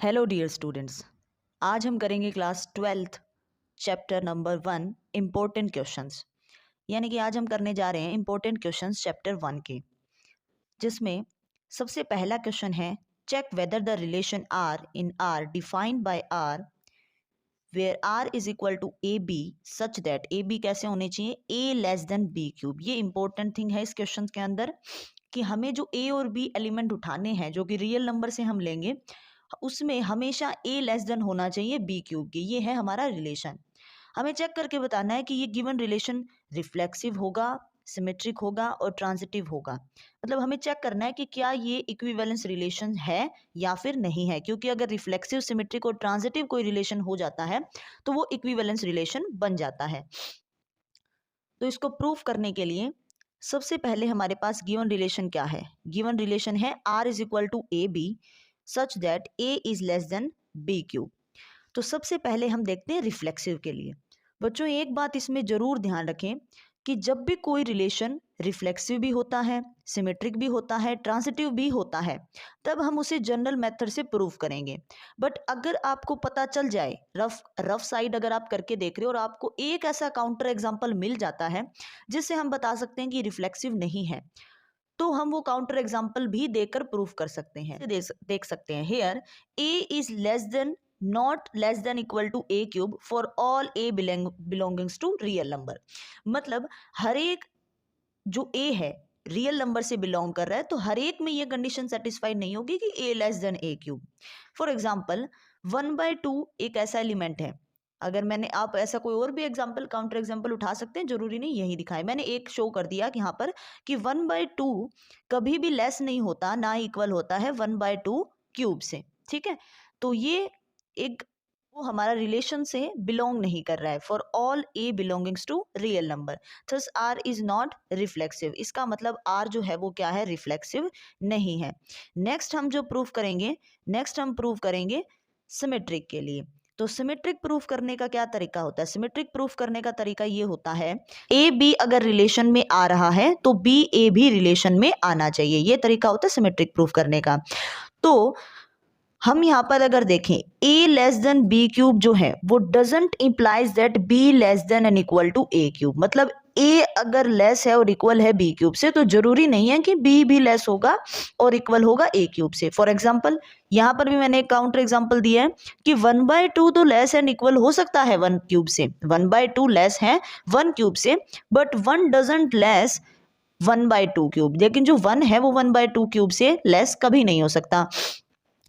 Hello dear students, आज हम करेंगे class 12th chapter number 1 important questions. यानी कि आज हम करने जा रहे हैं इम्पोर्टेंट क्वेश्चंस चैप्टर 1 के, जिसमें सबसे पहला क्वेश्चन है check whether the relation R in R defined by R where R is equal to a b such that a b कैसे होने चाहिए, a less than b cube. ये इंपॉर्टेंट थिंग है इस क्वेश्चन के अंदर कि हमें जो ए और बी एलिमेंट उठाने हैं जो कि रियल नंबर से हम लेंगे, उसमें हमेशा ए लेस देन होना चाहिए बी क्यूब के। ये है हमारा रिलेशन। हमें चेक करके बताना है कि ये गिवन रिलेशन रिफ्लेक्सिव होगा, सिमेट्रिक होगा और ट्रांजिटिव होगा। मतलब हमें चेक करना है कि क्या ये इक्विवेलेंस रिलेशन है या फिर नहीं है, क्योंकि अगर रिफ्लेक्सिव, सिमेट्रिक और ट्रांजिटिव कोई रिलेशन हो जाता है तो वो इक्विवेलेंस रिलेशन बन जाता है। तो इसको प्रूफ करने के लिए सबसे पहले हमारे पास गिवन रिलेशन क्या है। गिवन रिलेशन है R is equal to a b such that a is less than b cube. तो सबसे पहले हम देखते हैं रिफ्लेक्सिव के लिए। बच्चों एक बात इसमें जरूर ध्यान रखें कि जब भी कोई रिलेशन रिफ्लेक्सिव भी होता है, सिमेट्रिक भी होता है, ट्रांजिटिव भी होता है, तब हम उसे जनरल मेथड से प्रूव करेंगे। बट अगर आपको पता चल जाए, रफ साइड अगर आप करके देख रहे हो और आपको एक ऐसा काउंटर एग्जांपल मिल जाता है जिससे हम बता सकते हैं कि रिफ्लेक्सिव नहीं है, तो हम वो काउंटर एग्जांपल भी देकर प्रूफ कर सकते हैं। देख सकते हैं here a is less than not less than equal to a cube for all a belongings to real number. मतलब हर एक जो ए है रियल नंबर से बिलोंग कर रहा है, तो हर एक में ये कंडीशन सेटिस्फाई नहीं होगी कि A less than A cube. For example 1/2 एक ऐसा एलिमेंट है। अगर मैंने, आप ऐसा कोई और भी एग्जाम्पल, काउंटर एग्जाम्पल उठा सकते हैं, जरूरी नहीं यही दिखाए। मैंने एक शो कर दिया कि यहाँ पर कि 1/2 कभी भी लेस नहीं होता, ना इक्वल होता है 1/2 क्यूब से। ठीक है, तो ये एक वो हमारा रिलेशन से बिलोंग नहीं कर रहा है। For all a belongings to real number, thus R is not reflexive. इसका मतलब आर जो है वो क्या है, रिफ्लेक्सिव नहीं है। नेक्स्ट हम जो प्रूफ करेंगे, नेक्स्ट हम प्रूफ करेंगे सिमेट्रिक के लिए। तो सिमेट्रिक प्रूफ करने का क्या तरीका होता है? सिमेट्रिक प्रूफ करने का तरीका ये होता है, ए बी अगर रिलेशन में आ रहा है तो बी ए भी रिलेशन में आना चाहिए। ये तरीका होता है सिमेट्रिक प्रूफ करने का। तो हम यहाँ पर अगर देखें a less than b cube जो है वो doesn't implies that b less than and equal to a cube. मतलब a अगर लेस है और इक्वल है b क्यूब से, तो जरूरी नहीं है कि b भी लेस होगा और इक्वल होगा a क्यूब से। फॉर एग्जाम्पल यहाँ पर भी मैंने एक काउंटर एग्जाम्पल दिया है कि 1/2 तो लेस एंड इक्वल हो सकता है 1 क्यूब से। 1/2 लेस है 1 क्यूब से, बट 1 डजेंट लेस 1/2 क्यूब। लेकिन जो 1 है वो 1/2 क्यूब से लेस कभी नहीं हो सकता।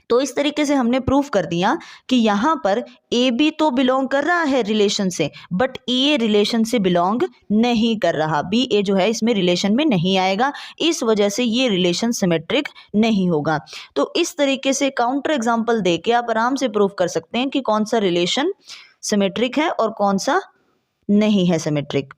तो इस तरीके से हमने प्रूफ कर दिया कि यहाँ पर ए बी तो बिलोंग कर रहा है रिलेशन से, बट ए रिलेशन से बिलोंग नहीं कर रहा। बी ए जो है इसमें रिलेशन में नहीं आएगा, इस वजह से ये रिलेशन सिमेट्रिक नहीं होगा। तो इस तरीके से काउंटर एग्जांपल देके आप आराम से प्रूफ कर सकते हैं कि कौन सा रिलेशन सिमेट्रिक है और कौन सा नहीं है सिमेट्रिक।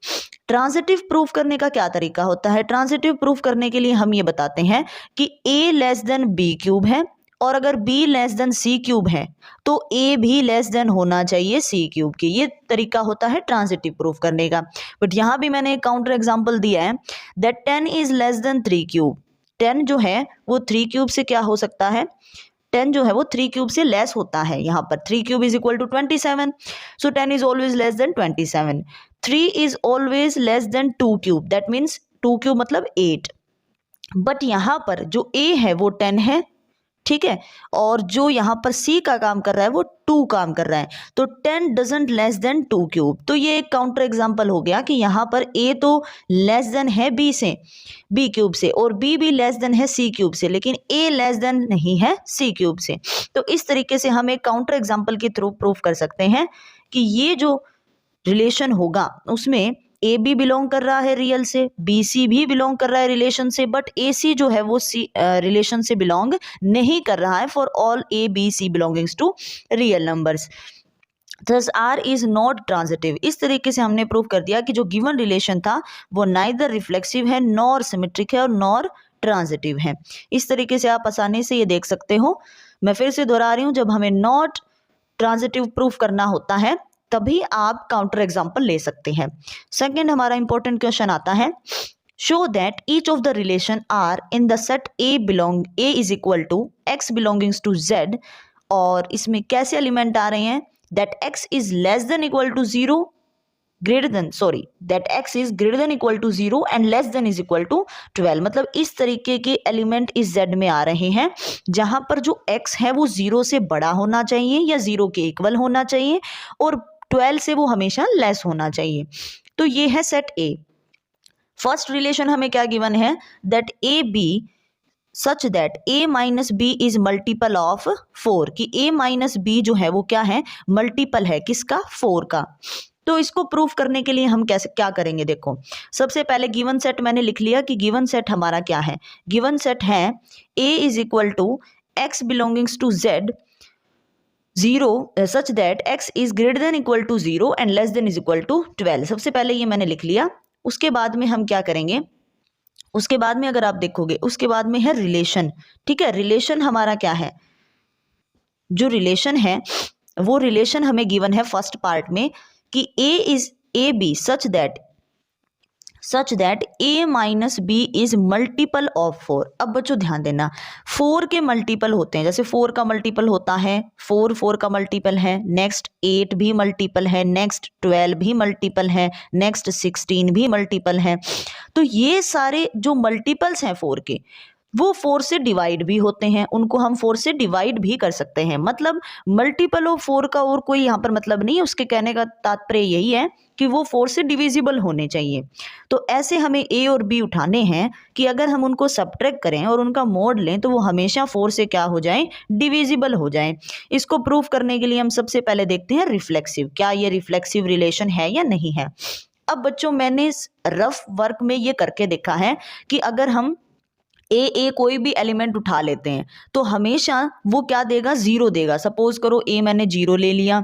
ट्रांजिटिव प्रूफ करने का क्या तरीका होता है? ट्रांजिटिव प्रूफ करने के लिए हम ये बताते हैं कि A less than b cube है, और अगर b लेस देन सी क्यूब है तो a भी लेस देन होना चाहिए सी क्यूब की। ये तरीका होता है ट्रांजिटिव प्रूफ करने का। बट यहाँ भी मैंने एक काउंटर एग्जांपल दिया है that 10 is less then 3 cube. 10 जो है वो 3 क्यूब से क्या हो सकता है? 10 जो है वो 3 क्यूब से लेस होता है। यहाँ पर 3 cube is equal to 27, so 10 is always less than 27। 3 is always less than 2 cube, that means 2 cube मतलब 8। बट यहाँ पर जो a है वो 10 है, ठीक है, और जो यहाँ पर c का काम कर रहा है वो 2 काम कर रहा है, तो 10 डजेंट लेस देन 2 क्यूब। तो ये एक काउंटर एग्जांपल हो गया कि यहाँ पर a तो लेस देन है b से, b क्यूब से, और b भी लेस देन है c क्यूब से, लेकिन a लेस देन नहीं है c क्यूब से। तो इस तरीके से हम एक काउंटर एग्जांपल के थ्रू प्रूफ कर सकते हैं कि ये जो रिलेशन होगा उसमें ए बी बिलोंग कर रहा है रियल से, बी सी भी बिलोंग कर रहा है रिलेशन से, बट ए सी जो है वो सी रिलेशन से बिलोंग नहीं कर रहा है। For all a b c belongings to real numbers, thus R is not transitive। इस तरीके से हमने प्रूव कर दिया कि जो गिवन रिलेशन था वो नाइदर रिफ्लेक्सिव है, नॉर सिमेट्रिक है और नॉर ट्रांजिटिव है। इस तरीके से आप आसानी से ये देख सकते हो। मैं फिर से दोहरा रही हूँ, जब हमें नॉट ट्रांजिटिव प्रूफ करना होता है तभी आप काउंटर एग्जांपल ले सकते हैं। सेकंड हमारा इंपॉर्टेंट क्वेश्चन आता है, show that each of the relation R in the set A is equal to x belongings to z और इसमें कैसे एलिमेंट आ रहे हैं, that x is less than equal to 0, that x is greater than equal to 0 and less than is equal to 12। मतलब इस तरीके के एलिमेंट इस z में आ रहे हैं जहां पर जो x है वो 0 से बड़ा होना चाहिए या 0 के इक्वल होना चाहिए और 12 से वो हमेशा लेस होना चाहिए। तो ये है सेट A। फर्स्ट रिलेशन हमें क्या गिवन है, that a b such that a minus b is multiple of 4, कि a माइनस बी जो है वो क्या है, मल्टीपल है किसका, 4 का। तो इसको प्रूफ करने के लिए हम कैसे क्या करेंगे, देखो सबसे पहले गिवन सेट मैंने लिख लिया कि गिवन सेट हमारा क्या है, गिवन सेट है a is equal to x belongings to z 0 such that x is greater than equal to 0 and less than is equal to 12। सबसे पहले ये मैंने लिख लिया। उसके बाद में हम क्या करेंगे, उसके बाद में अगर आप देखोगे उसके बाद में है रिलेशन। ठीक है, रिलेशन हमारा क्या है, जो रिलेशन है वो रिलेशन हमें गिवन है फर्स्ट पार्ट में कि a is a b such that a minus b is multiple of 4। अब बच्चों ध्यान देना, 4 के मल्टीपल होते हैं, जैसे 4 का मल्टीपल होता है 4 का मल्टीपल है, नेक्स्ट 8 भी मल्टीपल है, नेक्स्ट 12 भी मल्टीपल है, नेक्स्ट 16 भी मल्टीपल है। तो ये सारे जो मल्टीपल्स हैं 4 के वो 4 से डिवाइड भी होते हैं, उनको हम 4 से डिवाइड भी कर सकते हैं। मतलब मल्टीपल ऑफ 4 का और कोई यहाँ पर मतलब नहीं है, उसके कहने का तात्पर्य यही है कि वो 4 से डिविजिबल होने चाहिए। तो ऐसे हमें a और b उठाने हैं कि अगर हम उनको सब्ट्रैक्ट करें और उनका मोड लें तो वो हमेशा 4 से क्या हो जाए, डिविजिबल हो जाए। इसको प्रूव करने के लिए हम सबसे पहले देखते हैं रिफ्लेक्सिव, क्या ये रिफ्लेक्सिव रिलेशन है या नहीं है। अब बच्चों मैंने इस रफ वर्क में ये करके देखा है कि अगर हम ए कोई भी एलिमेंट उठा लेते हैं तो हमेशा वो क्या देगा, 0 देगा। सपोज करो a मैंने 0 ले लिया,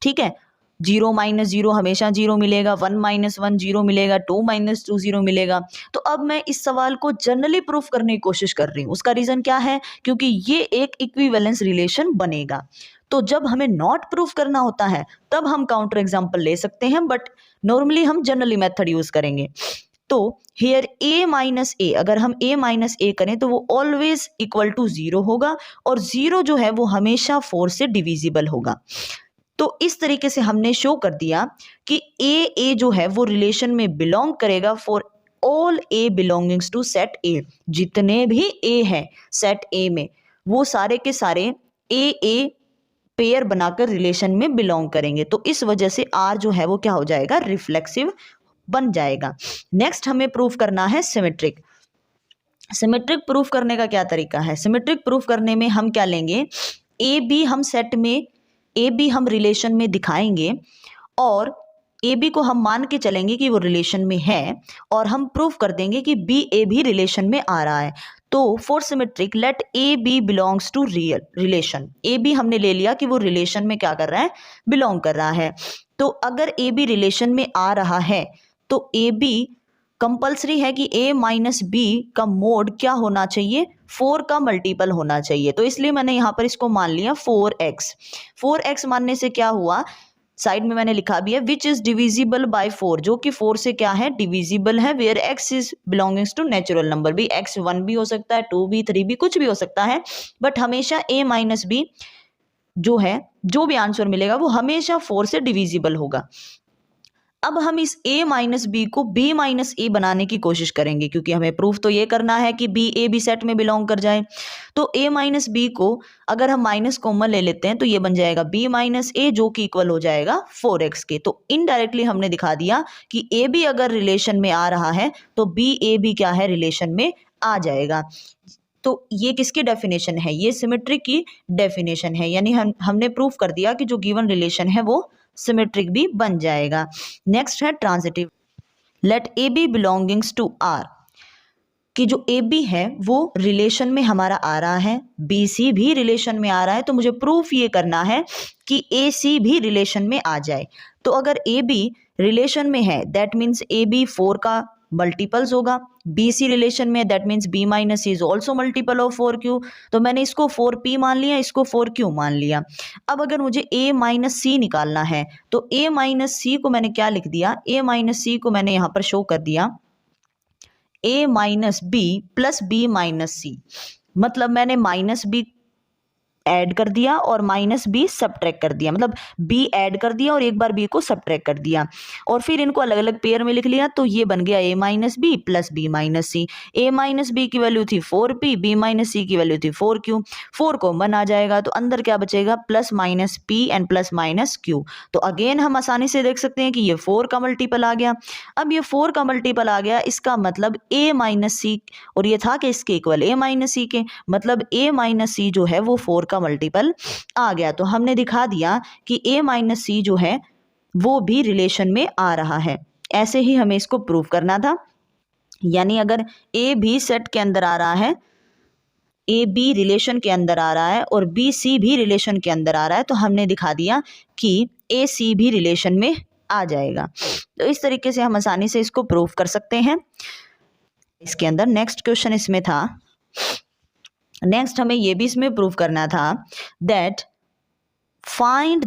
ठीक है, 0 माइनस 0 हमेशा 0 मिलेगा, 1 माइनस 1 0 मिलेगा, 2 माइनस 2 0 मिलेगा। तो अब मैं इस सवाल को जनरली प्रूफ करने की कोशिश कर रही हूँ। उसका रीजन क्या है, क्योंकि ये एक इक्विवेलेंस रिलेशन बनेगा। तो जब हमें नॉट प्रूफ करना होता है तब हम काउंटर एग्जाम्पल ले सकते हैं, बट नॉर्मली हम जनरली मेथड यूज करेंगे। तो हियर a माइनस ए, अगर हम a माइनस ए करें तो वो ऑलवेज इक्वल टू 0 होगा और 0 जो है वो हमेशा 4 से डिविजिबल होगा। तो इस तरीके से हमने शो कर दिया कि a जो है वो रिलेशन में बिलोंग करेगा for all a belongings to set a। जितने भी a है सेट a में वो सारे के सारे a पेयर बनाकर रिलेशन में बिलोंग करेंगे। तो इस वजह से r जो है वो क्या हो जाएगा, रिफ्लेक्सिव बन जाएगा। नेक्स्ट हमें प्रूफ करना है सिमेट्रिक। सिमेट्रिक प्रूफ करने का क्या तरीका है, सिमेट्रिक प्रूफ करने में हम क्या लेंगे, ए बी हम सेट में, ए बी हम रिलेशन में दिखाएंगे और ए बी को हम मान के चलेंगे कि वो रिलेशन में है और हम प्रूफ कर देंगे कि बी ए भी रिलेशन में आ रहा है। तो for symmetric let a b belongs to real relation, a b हमने ले लिया कि वो रिलेशन में क्या कर रहा है, बिलोंग कर रहा है। तो अगर ए बी रिलेशन में आ रहा है तो ए बी कंपल्सरी है कि a माइनस बी का मोड क्या होना चाहिए, 4 का मल्टीपल होना चाहिए। तो इसलिए मैंने यहाँ पर इसको मान लिया 4x। 4x मानने से क्या हुआ, साइड में मैंने लिखा भी है विच इज डिविजिबल बाय 4, जो कि 4 से क्या है, डिविजिबल है। Where x is belongings to natural number, भी x 1 भी हो सकता है, 2 भी, 3 भी, कुछ भी हो सकता है, बट हमेशा a माइनस बी जो है, जो भी आंसर मिलेगा वो हमेशा 4 से डिविजिबल होगा। अब हम इस a माइनस बी को b माइनस ए बनाने की कोशिश करेंगे, क्योंकि हमें प्रूफ तो ये करना है कि b a b सेट में बिलोंग कर जाए। तो a माइनस बी को अगर हम माइनस कॉमन ले लेते हैं तो ये बन जाएगा b माइनस ए, जो कि इक्वल हो जाएगा 4x के। तो इनडायरेक्टली हमने दिखा दिया कि a b अगर रिलेशन में आ रहा है तो b a b क्या है, रिलेशन में आ जाएगा। तो ये किसकी डेफिनेशन है, ये सिमेट्रिक की डेफिनेशन है, यानी हमने प्रूफ कर दिया कि जो गिवन रिलेशन है वो सिमेट्रिक भी बन जाएगा। नेक्स्ट है transitive, let a b belongings to R, कि जो ए बी है वो रिलेशन में हमारा आ रहा है, बी सी भी रिलेशन में आ रहा है। तो मुझे प्रूफ ये करना है कि ए सी भी रिलेशन में आ जाए। तो अगर ए बी रिलेशन में है दैट मीन्स ए बी 4 का मल्टीपल्स होगा, बी सी रिलेशन में that means b minus is also multiple of 4q। तो मैंने इसको 4p मान लिया, इसको 4q मान लिया। अब अगर मुझे a माइनस सी निकालना है तो a माइनस सी को मैंने क्या लिख दिया, a माइनस सी को मैंने यहाँ पर शो कर दिया a minus B plus B minus C. मतलब मैंने माइनस बी ऐड कर दिया और माइनस बी सब्ट्रैक्ट कर दिया, मतलब बी ऐड कर दिया और एक बार बी को सब्ट्रैक्ट कर दिया और फिर इनको अलग अलग पेयर में लिख लिया, तो ये बन गया a minus B plus B minus c. a minus b की वैल्यू थी 4p, b माइनस सी की वैल्यू थी 4q, 4 कॉमन आ जाएगा तो अंदर क्या बचेगा plus minus p and plus minus q। तो अगेन हम आसानी से देख सकते हैं कि ये 4 का मल्टीपल आ गया। अब ये 4 का मल्टीपल आ गया, इसका मतलब a माइनस सी, और ये था कि इसके इक्वल a माइनस सी के, मतलब a माइनस सी जो है वो 4 का मल्टीपल आ गया। तो हमने दिखा दिया कि a माइनस सी जो है वो भी रिलेशन में आ रहा है। ऐसे ही हमें इसको प्रूव करना था, यानी अगर a भी सेट के अंदर आ रहा है, ए बी रिलेशन के अंदर आ रहा है और बी सी भी रिलेशन के अंदर आ रहा है, तो हमने दिखा दिया कि ए सी भी रिलेशन में आ जाएगा। तो इस तरीके से हम आसानी से इसको प्रूव कर सकते हैं। इसके अंदर नेक्स्ट क्वेश्चन इसमें था, नेक्स्ट हमें ये भी इसमें प्रूव करना था that find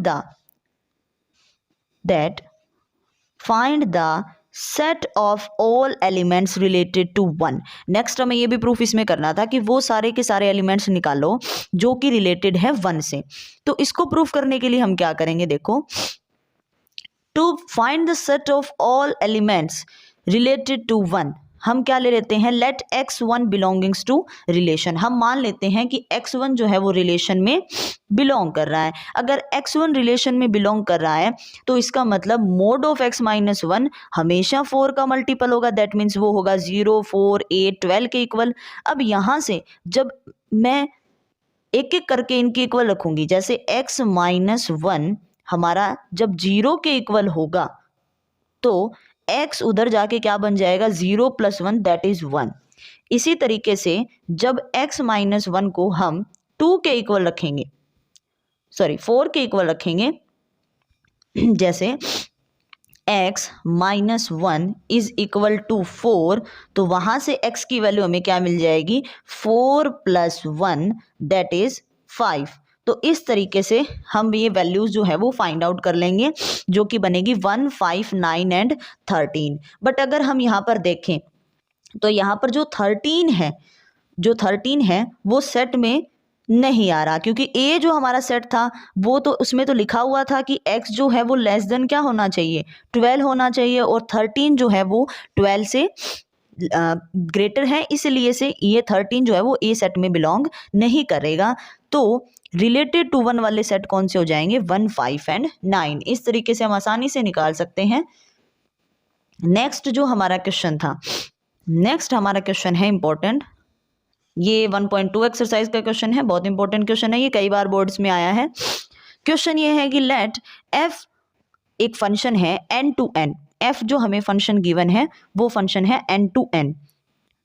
the set of all elements related to 1। Next हमें ये भी प्रूफ इसमें करना था कि वो सारे के सारे एलिमेंट्स निकालो जो कि रिलेटेड है 1 से। तो इसको प्रूफ करने के लिए हम क्या करेंगे, देखो, to find the set of all elements related to 1 हम क्या ले लेते हैं, late x1 belongings to relation. हम मान लेते हैं कि x1 जो है वो रिलेशन में बिलोंग कर रहा है। अगर x1 रिलेशन में बिलोंग कर रहा है तो इसका मतलब मोड ऑफ x माइनस 1 हमेशा 4 का मल्टीपल होगा, दैट मीन्स वो होगा 0, 4, 8, 12 के इक्वल। अब यहाँ से जब मैं एक एक करके इनके इक्वल रखूंगी, जैसे x माइनस 1 हमारा जब 0 के इक्वल होगा तो x उधर जाके क्या बन जाएगा, 0 प्लस 1 दैट इज 1। इसी तरीके से जब x माइनस 1 को हम 2 के इक्वल रखेंगे, सॉरी 4 के इक्वल रखेंगे, जैसे x minus 1 is equal to 4, तो वहां से x की वैल्यू हमें क्या मिल जाएगी, 4 प्लस 1 दैट इज 5। तो इस तरीके से हम ये वैल्यूज जो है वो फाइंड आउट कर लेंगे, जो कि बनेगी 1, 5, 9 एंड 13। बट अगर हम यहाँ पर देखें तो यहाँ पर जो 13 है वो सेट में नहीं आ रहा, क्योंकि a जो हमारा सेट था वो तो उसमें तो लिखा हुआ था कि x जो है वो लेस देन क्या होना चाहिए, 12 होना चाहिए, और 13 जो है वो 12 से ग्रेटर है, इसलिए से ये 13 जो है वो ए सेट में बिलोंग नहीं करेगा। तो रिलेटेड टू 1 वाले सेट कौन से हो जाएंगे, 1, 5 एंड 9। इस तरीके से हम आसानी से निकाल सकते हैं। नेक्स्ट जो हमारा क्वेश्चन था, नेक्स्ट हमारा क्वेश्चन है इंपॉर्टेंट, ये 1.2 एक्सरसाइज का क्वेश्चन है, बहुत इंपॉर्टेंट क्वेश्चन है, ये कई बार बोर्ड्स में आया है। क्वेश्चन ये है कि लेट f एक फंक्शन है n टू n, f जो हमें फंक्शन गिवन है वो फंक्शन है n टू n,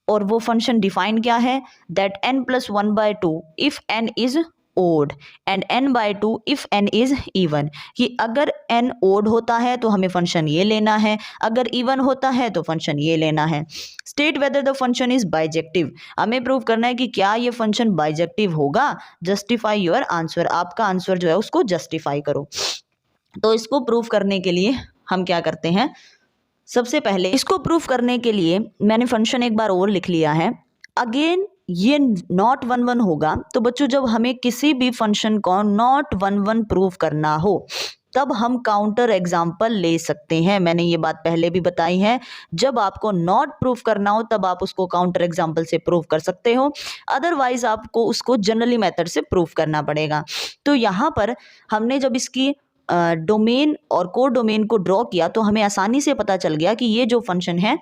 और वो फंक्शन डिफाइन क्या है, that n plus 1/2 if n is odd and n/2 if n is even, कि अगर n ओड होता है तो हमें फंक्शन ये लेना है, अगर इवन होता है तो फंक्शन ये लेना है। State whether the function is bijective, हमें प्रूव करना है कि क्या ये फंक्शन बाइजेक्टिव होगा। जस्टिफाई योर आंसर, आपका आंसर जो है उसको जस्टिफाई करो। तो इसको प्रूव करने के लिए हम क्या करते हैं, सबसे पहले इसको प्रूफ करने के लिए मैंने फंक्शन एक बार और लिख लिया है। अगेन ये नॉट 1 1 होगा, तो बच्चों जब हमें किसी भी फंक्शन को नॉट 1 1 प्रूफ करना हो तब हम काउंटर एग्जाम्पल ले सकते हैं। मैंने ये बात पहले भी बताई है, जब आपको नॉट प्रूफ करना हो तब आप उसको काउंटर एग्जाम्पल से प्रूफ कर सकते हो, अदरवाइज आपको उसको जनरली मेथड से प्रूफ करना पड़ेगा। तो यहाँ पर हमने जब इसकी डोमेन और कोड डोमेन को ड्रॉ किया तो हमें आसानी से पता चल गया कि ये जो फंक्शन है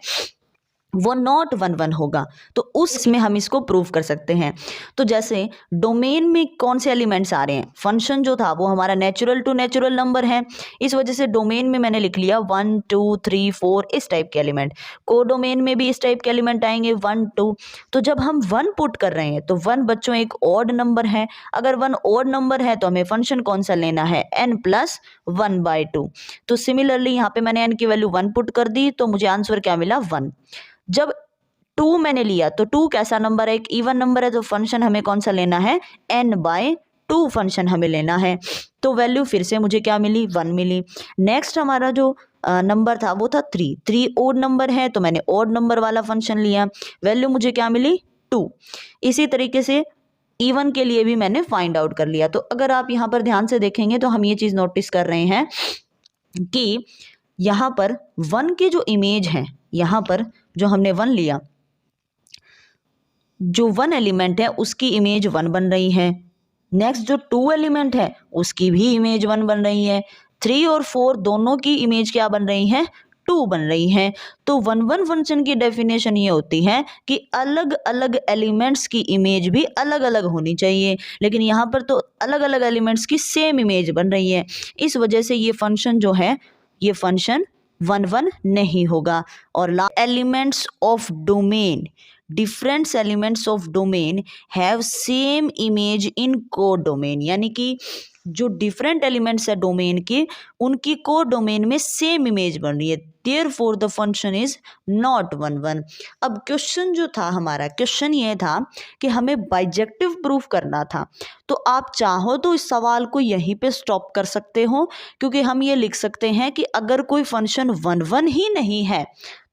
वो नॉट 1 1 होगा, तो उसमें हम इसको प्रूव कर सकते हैं। तो जैसे डोमेन में कौन से एलिमेंट्स आ रहे हैं, फंक्शन जो था वो हमारा नेचुरल टू नेचुरल नंबर है, इस वजह से डोमेन में मैंने लिख लिया 1 2 3 4 इस टाइप के एलिमेंट। को डोमेन में भी इस टाइप के एलिमेंट आएंगे 1 2। तो जब हम 1 पुट कर रहे हैं तो 1 बच्चों एक ऑड नंबर है, अगर 1 ऑड नंबर है तो हमें फंक्शन कौन सा लेना है, n प्लस 1/2। तो सिमिलरली यहाँ पे मैंने n की वैल्यू 1 पुट कर दी तो मुझे आंसर क्या मिला, 1। जब 2 मैंने लिया तो 2 कैसा नंबर है, एक इवन नंबर है, तो फंक्शन हमें कौन सा लेना है, n/2 फंक्शन हमें लेना है। तो वैल्यू फिर से मुझे क्या मिली, 1 मिली। नेक्स्ट हमारा जो नंबर था वो था 3 ओड नंबर है तो मैंने ओड नंबर वाला फंक्शन लिया, वैल्यू मुझे क्या मिली, 2। इसी तरीके से इवन के लिए भी मैंने फाइंड आउट कर लिया। तो अगर आप यहाँ पर ध्यान से देखेंगे तो हम ये चीज़ नोटिस कर रहे हैं कि यहाँ पर 1 की जो इमेज है, यहाँ पर जो हमने 1 लिया, जो 1 एलिमेंट है उसकी इमेज 1 बन रही है। नेक्स्ट जो 2 एलिमेंट है उसकी भी इमेज 1 बन रही है। 3 और 4 दोनों की इमेज क्या बन रही है, 2 बन रही है। तो 1-1 फंक्शन की डेफिनेशन ये होती है कि अलग अलग एलिमेंट्स की इमेज भी अलग अलग होनी चाहिए, लेकिन यहाँ पर तो अलग अलग एलिमेंट्स की सेम इमेज बन रही है। इस वजह से ये फंक्शन जो है, ये फंक्शन 1-1 नहीं होगा। और elements of domain, different elements of domain have same image in code domain, यानी कि जो डिफरेंट एलिमेंट्स है डोमेन के, उनकी कोड डोमेन में सेम इमेज बन रही है। Therefore the function is not 1-1। अब क्वेश्चन जो था हमारा, क्वेश्चन ये था कि हमें बाइजेक्टिव प्रूफ करना था। तो आप चाहो तो इस सवाल को यहीं पे स्टॉप कर सकते हो, क्योंकि हम ये लिख सकते हैं कि अगर कोई फंक्शन 1-1 ही नहीं है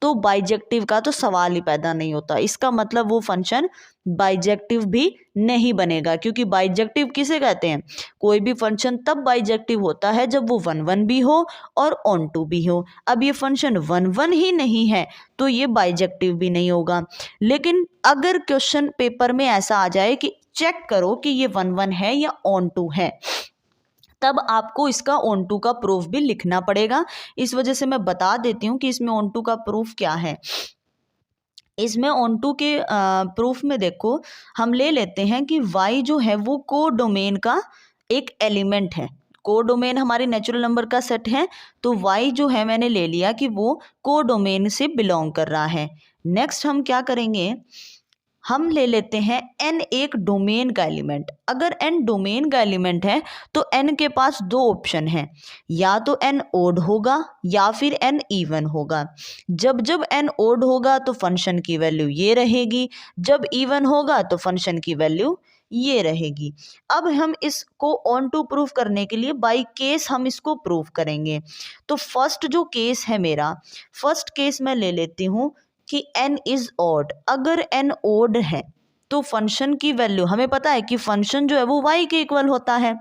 तो बाइजेक्टिव का तो सवाल ही पैदा नहीं होता। इसका मतलब वो फंक्शन बाइजेक्टिव भी नहीं बनेगा, क्योंकि बाइजेक्टिव किसे कहते हैं, कोई भी फंक्शन तब बाइजेक्टिव होता है जब वो 1-1 भी हो और ऑन टू भी हो। अब ये फंक्शन 1-1 ही नहीं है तो ये बाइजेक्टिव भी नहीं होगा। लेकिन अगर क्वेश्चन पेपर में ऐसा आ जाए कि चेक करो कि ये 1-1 है या ऑन टू है, तब आपको इसका ऑन टू का प्रूफ भी लिखना पड़ेगा। इस वजह से मैं बता देती हूँ कि इसमें ऑन टू का प्रूफ क्या है। इसमें ऑन टू के प्रूफ में देखो, हम ले लेते हैं कि y जो है वो को डोमेन का एक एलिमेंट है। को डोमेन हमारे नेचुरल नंबर का सेट है, तो y जो है मैंने ले लिया कि वो को डोमेन से बिलोंग कर रहा है। नेक्स्ट हम क्या करेंगे, हम ले लेते हैं n एक डोमेन का एलिमेंट। अगर n डोमेन का एलिमेंट है तो n के पास दो ऑप्शन हैं, या तो n ओड होगा या फिर n इवन होगा। जब जब n ओड होगा तो फंक्शन की वैल्यू ये रहेगी, जब इवन होगा तो फंक्शन की वैल्यू ये रहेगी। अब हम इसको ऑन टू प्रूफ करने के लिए बाय केस हम इसको प्रूफ करेंगे। तो फर्स्ट जो केस है मेरा, फर्स्ट केस मैं ले लेती हूँ कि n इज ऑड। अगर n ऑड है तो फंक्शन की वैल्यू, हमें पता है कि फंक्शन जो है वो y के इक्वल होता है,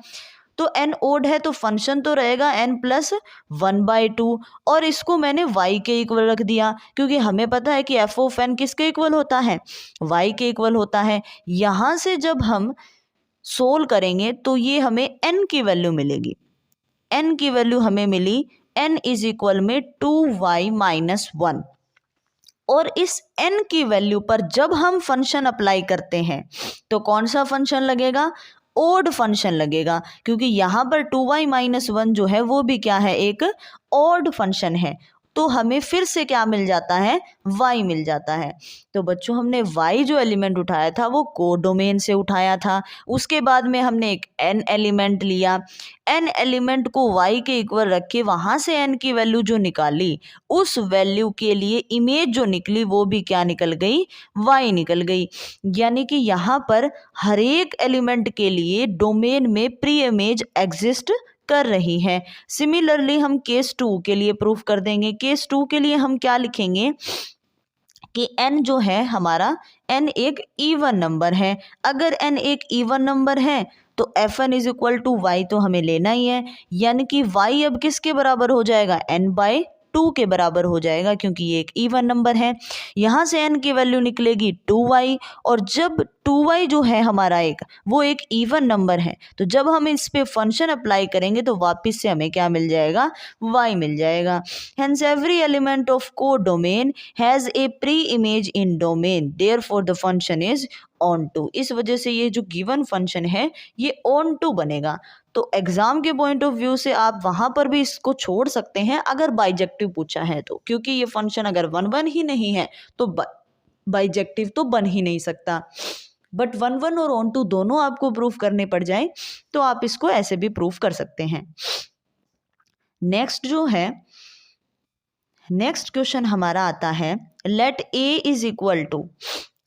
तो n ऑड है तो फंक्शन तो रहेगा n प्लस 1/2, और इसको मैंने y के इक्वल रख दिया, क्योंकि हमें पता है कि f ऑफ n किसके इक्वल होता है, y के इक्वल होता है। यहाँ से जब हम सोल्व करेंगे तो ये हमें n की वैल्यू मिलेगी। n की वैल्यू हमें मिली, n इज इक्वल में 2y माइनस 1। और इस n की वैल्यू पर जब हम फंक्शन अप्लाई करते हैं तो कौन सा फंक्शन लगेगा, ओड फंक्शन लगेगा, क्योंकि यहाँ पर 2y माइनस 1 जो है वो भी क्या है, एक ओड फंक्शन है। तो हमें फिर से क्या मिल जाता है, y मिल जाता है। तो बच्चों हमने y जो एलिमेंट उठाया था वो को डोमेन से उठाया था। उसके बाद में हमने एक n एलिमेंट लिया, n एलिमेंट को y के इक्वल रख के वहाँ से n की वैल्यू जो निकाली, उस वैल्यू के लिए इमेज जो निकली वो भी क्या निकल गई, y निकल गई। यानी कि यहाँ पर हर एक एलिमेंट के लिए डोमेन में प्री इमेज एग्जिस्ट कर रही है। सिमिलरली हम केस 2 के लिए प्रूफ कर देंगे। केस 2 के लिए हम क्या लिखेंगे कि n जो है हमारा, n एक इवन नंबर है। अगर n एक इवन नंबर है तो fn is equal to y तो हमें लेना ही है, यानी कि y अब किसके बराबर हो जाएगा, n/2 के बराबर हो जाएगा, क्योंकि ये एक इवन नंबर है। यहाँ से n की वैल्यू निकलेगी 2y, और जब 2y जो है हमारा एक, वो एक इवन नंबर है, तो जब हम इस पे फंक्शन अप्लाई करेंगे तो वापस से हमें क्या मिल जाएगा, y मिल जाएगा। Hence every element of codomain has a pre image in domain, therefore the function is onto. इस वजह से ये जो गिवन फंक्शन है ये ऑन टू बनेगा। तो एग्जाम के पॉइंट ऑफ व्यू से आप वहां पर भी इसको छोड़ सकते हैं अगर बाइजेक्टिव पूछा है तो, क्योंकि ये फंक्शन अगर 1-1 ही नहीं है तो बाइजेक्टिव तो बन ही नहीं सकता। बट 1-1 और ऑन टू दोनों आपको प्रूफ करने पड़ जाए तो आप इसको ऐसे भी प्रूफ कर सकते हैं। नेक्स्ट जो है, नेक्स्ट क्वेश्चन हमारा आता है, let a is equal to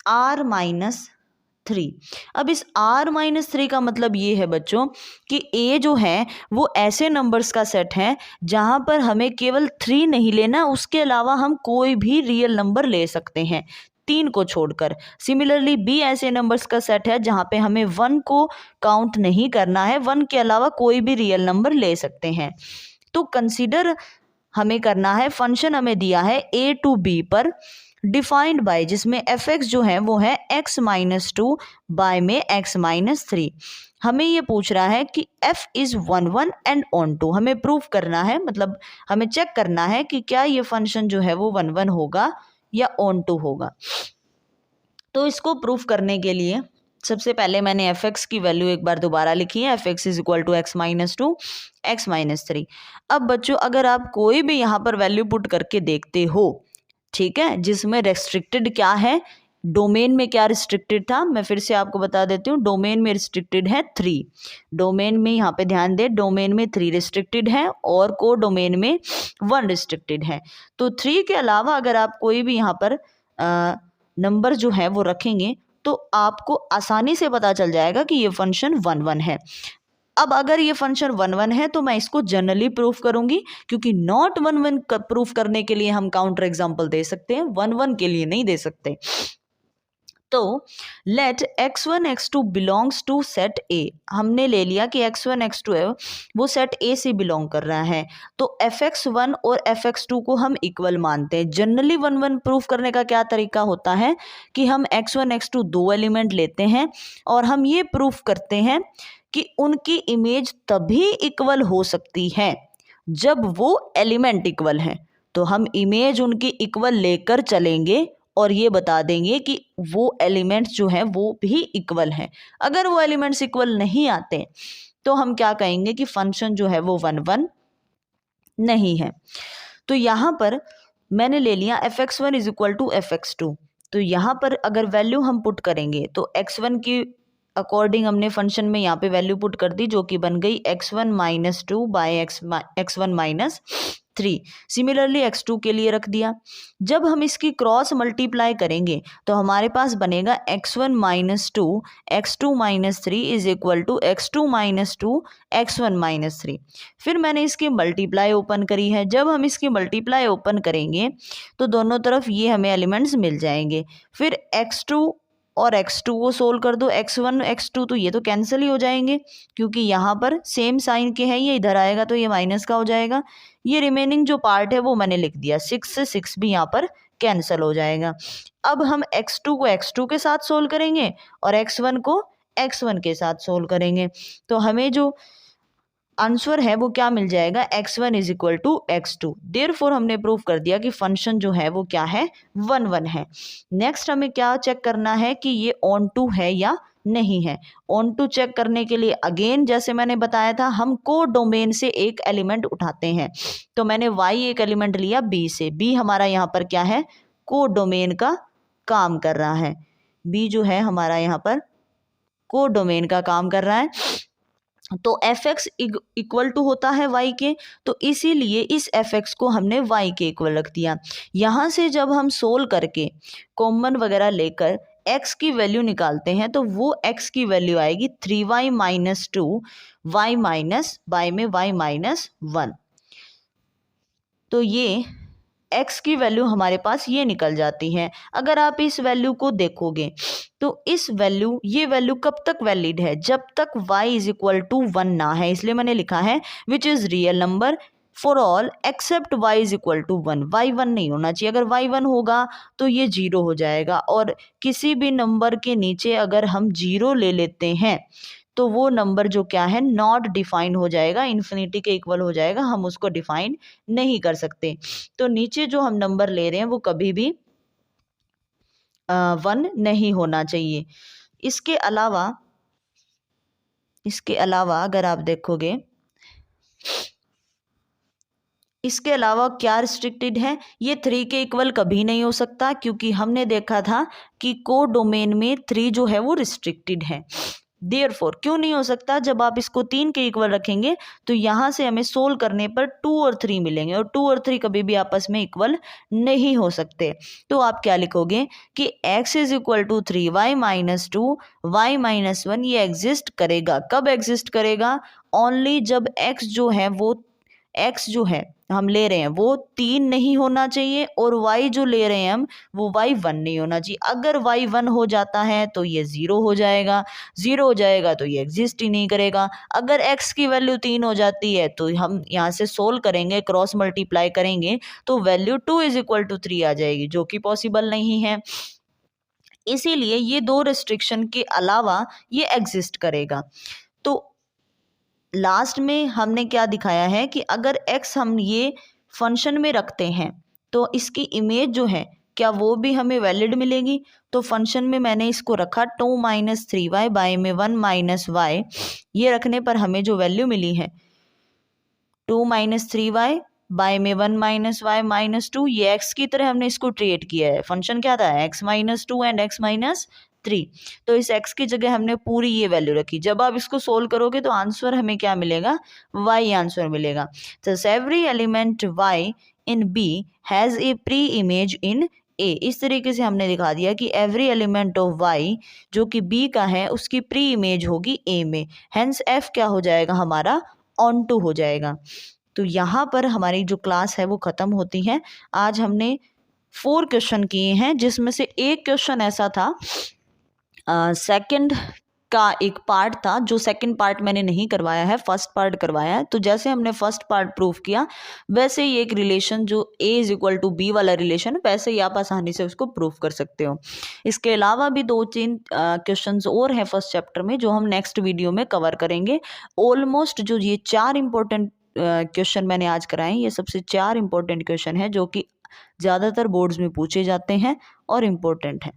r-3। अब इस r-3 का मतलब ये है बच्चों कि a जो है वो ऐसे नंबर्स का सेट है जहां पर हमें केवल 3 नहीं लेना, उसके अलावा हम कोई भी रियल नंबर ले सकते हैं। 3 को छोड़कर। सिमिलरली बी ऐसे नंबर्स का सेट है जहाँ पे हमें 1 को काउंट नहीं करना है, 1 के अलावा कोई भी रियल नंबर ले सकते हैं। तो कंसीडर हमें करना है, फंक्शन हमें दिया है a टू b पर डिफाइंड बाय, जिसमें fx जो है वो है x-2 बाय में x-3। हमें ये पूछ रहा है कि f is 1 1 and onto. हमें प्रूफ करना है, मतलब हमें चेक करना है कि क्या ये फंक्शन जो है वो 1 1 होगा या ऑन टू होगा। तो इसको प्रूफ करने के लिए सबसे पहले मैंने fx की वैल्यू एक बार दोबारा लिखी है, fx is equal to x-2 x-3। अब बच्चों अगर आप कोई भी यहाँ पर वैल्यू पुट करके देखते हो, ठीक है, जिसमें रेस्ट्रिक्टेड क्या है, डोमेन में क्या रिस्ट्रिक्टेड था, मैं फिर से आपको बता देती हूँ। डोमेन में रिस्ट्रिक्टेड है 3, डोमेन में यहाँ पे ध्यान दे, डोमेन में 3 रिस्ट्रिक्टेड है और को डोमेन में 1 रिस्ट्रिक्टेड है। तो 3 के अलावा अगर आप कोई भी यहाँ पर नंबर जो है वो रखेंगे तो आपको आसानी से पता चल जाएगा कि ये फंक्शन 1 1 है। अब अगर ये फंक्शन 1 1 है तो मैं इसको जनरली प्रूफ करूंगी, क्योंकि नॉट 1 1 प्रूफ करने के लिए हम काउंटर एग्जांपल दे सकते हैं, 1 1 के लिए नहीं दे सकते। तो let x1 x2 belongs to set A. हमने ले लिया कि x1 x2 है वो सेट ए से बिलोंग कर रहा है, तो fx1 और fx2 को हम इक्वल मानते हैं। जनरली 1 1 प्रूफ करने का क्या तरीका होता है कि हम x1 x2 दो एलिमेंट लेते हैं और हम ये प्रूफ करते हैं कि उनकी इमेज तभी इक्वल हो सकती है जब वो एलिमेंट इक्वल है। तो हम इमेज उनकी इक्वल लेकर चलेंगे और ये बता देंगे कि वो एलिमेंट्स जो हैं वो भी इक्वल हैं। अगर वो एलिमेंट्स इक्वल नहीं आते तो हम क्या कहेंगे कि फंक्शन जो है वो 1 1 नहीं है। तो यहाँ पर मैंने ले लिया fx1 is equal to fx2। तो यहाँ पर अगर वैल्यू हम पुट करेंगे तो x1 की अकॉर्डिंग हमने फंक्शन में यहाँ पे वैल्यू पुट कर दी, जो कि बन गई x1 - 2 bye x1 - 3। Similarly x2 के लिए रख दिया। जब हम इसकी क्रॉस मल्टीप्लाई करेंगे तो हमारे पास बनेगा x1 - 2 x2 - 3 is equal to x2 - 2 x1 - 3। फिर मैंने इसकी मल्टीप्लाई ओपन करी है। जब हम इसकी मल्टीप्लाई ओपन करेंगे तो दोनों तरफ ये हमें एलिमेंट्स मिल जाएंगे। फिर x2 और x2 को सोल्व कर दो, x1 x2 तो ये तो कैंसिल ही हो जाएंगे क्योंकि यहाँ पर सेम साइन के हैं, ये इधर आएगा तो ये माइनस का हो जाएगा। ये रिमेनिंग जो पार्ट है वो मैंने लिख दिया, 6 से 6 भी यहाँ पर कैंसिल हो जाएगा। अब हम x2 को x2 के साथ सोल्व करेंगे और x1 को x1 के साथ सोल्व करेंगे, तो हमें जो आंसर है वो क्या मिल जाएगा, x1 is equal to x2। Therefore हमने प्रूव कर दिया कि फंक्शन जो है वो क्या है, 1 1 है। नेक्स्ट हमें क्या चेक करना है कि ये ऑन टू है या नहीं है। ऑन टू चेक करने के लिए अगेन जैसे मैंने बताया था, हम को डोमेन से एक एलिमेंट उठाते हैं। तो मैंने y एक एलिमेंट लिया b से, b हमारा यहाँ पर क्या है, को डोमेन का काम कर रहा है। b जो है हमारा यहाँ पर को डोमेन का काम कर रहा है, तो fx इक्वल टू होता है y के, तो इसीलिए इस fx को हमने y के इक्वल रख दिया। यहाँ से जब हम सोल्व करके कॉमन वगैरह लेकर x की वैल्यू निकालते हैं तो वो x की वैल्यू आएगी 3y - 2 y माइनस y में y - 1। तो ये x की वैल्यू हमारे पास ये निकल जाती है। अगर आप इस वैल्यू को देखोगे तो ये वैल्यू कब तक वैलिड है, जब तक y इज इक्वल टू 1 ना है। इसलिए मैंने लिखा है which is real number for all except y is equal to 1। y 1 नहीं होना चाहिए, अगर y 1 होगा तो ये 0 हो जाएगा, और किसी भी नंबर के नीचे अगर हम 0 ले लेते हैं तो वो नंबर जो क्या है, नॉट डिफाइन हो जाएगा, इन्फिनिटी के इक्वल हो जाएगा, हम उसको डिफाइन नहीं कर सकते। तो नीचे जो हम नंबर ले रहे हैं वो कभी भी 1 नहीं होना चाहिए। इसके अलावा अगर आप देखोगे, इसके अलावा क्या रिस्ट्रिक्टेड है, ये 3 के इक्वल कभी नहीं हो सकता, क्योंकि हमने देखा था कि को डोमेन में 3 जो है वो रिस्ट्रिक्टेड है। देयरफॉर क्यों नहीं हो सकता, जब आप इसको 3 के इक्वल रखेंगे तो यहाँ से हमें सोल्व करने पर 2 और 3 मिलेंगे, और 2 और 3 कभी भी आपस में इक्वल नहीं हो सकते। तो आप क्या लिखोगे कि x is equal to 3y - 2 y - 1 ये एग्जिस्ट करेगा। कब एग्जिस्ट करेगा, ओनली जब x जो है वो x जो है हम ले रहे हैं वो 3 नहीं होना चाहिए और y जो ले रहे हैं हम वो y 1 नहीं होना चाहिए। अगर y 1 हो जाता है तो ये 0 हो जाएगा, 0 हो जाएगा तो ये एग्जिस्ट ही नहीं करेगा। अगर x की वैल्यू 3 हो जाती है तो हम यहाँ से सोल्व करेंगे, क्रॉस मल्टीप्लाई करेंगे तो वैल्यू 2 = 3 आ जाएगी, जो कि पॉसिबल नहीं है। इसीलिए ये दो रिस्ट्रिक्शन के अलावा ये एग्जिस्ट करेगा। तो लास्ट में हमने क्या दिखाया है कि अगर x हम ये फंक्शन में रखते हैं तो इसकी इमेज जो है क्या वो भी हमें वैलिड मिलेगी। तो फंक्शन में मैंने इसको रखा 2 - 3y बाय में 1 - y, ये रखने पर हमें जो वैल्यू मिली है 2 - 3y बाय में 1 - y -2, ये x की तरह हमने इसको ट्रीट किया है। फंक्शन क्या था x - 2 एंड x - 3, तो इस x की जगह हमने पूरी ये वैल्यू रखी। जब आप इसको सोल्व करोगे तो आंसर हमें क्या मिलेगा, y आंसर मिलेगा। तो every element y in b has a pre image in a। इस तरीके से हमने दिखा दिया कि एवरी एलिमेंट ऑफ y जो कि b का है उसकी प्री इमेज होगी a में, हेंस f क्या हो जाएगा हमारा ऑन टू हो जाएगा। तो यहाँ पर हमारी जो क्लास है वो ख़त्म होती है। आज हमने 4 क्वेश्चन किए हैं, जिसमें से एक क्वेश्चन ऐसा था सेकंड का एक पार्ट था, जो सेकंड पार्ट मैंने नहीं करवाया है, फर्स्ट पार्ट करवाया है। तो जैसे हमने फर्स्ट पार्ट प्रूफ किया वैसे ही एक रिलेशन जो a = b वाला रिलेशन, वैसे ही आप आसानी से उसको प्रूफ कर सकते हो। इसके अलावा भी 2-3 क्वेश्चंस और हैं फर्स्ट चैप्टर में जो हम नेक्स्ट वीडियो में कवर करेंगे। ऑलमोस्ट जो ये 4 इंपॉर्टेंट क्वेश्चन मैंने आज कराए, ये सबसे 4 इंपॉर्टेंट क्वेश्चन है जो कि ज़्यादातर बोर्ड्स में पूछे जाते हैं और इम्पोर्टेंट हैं।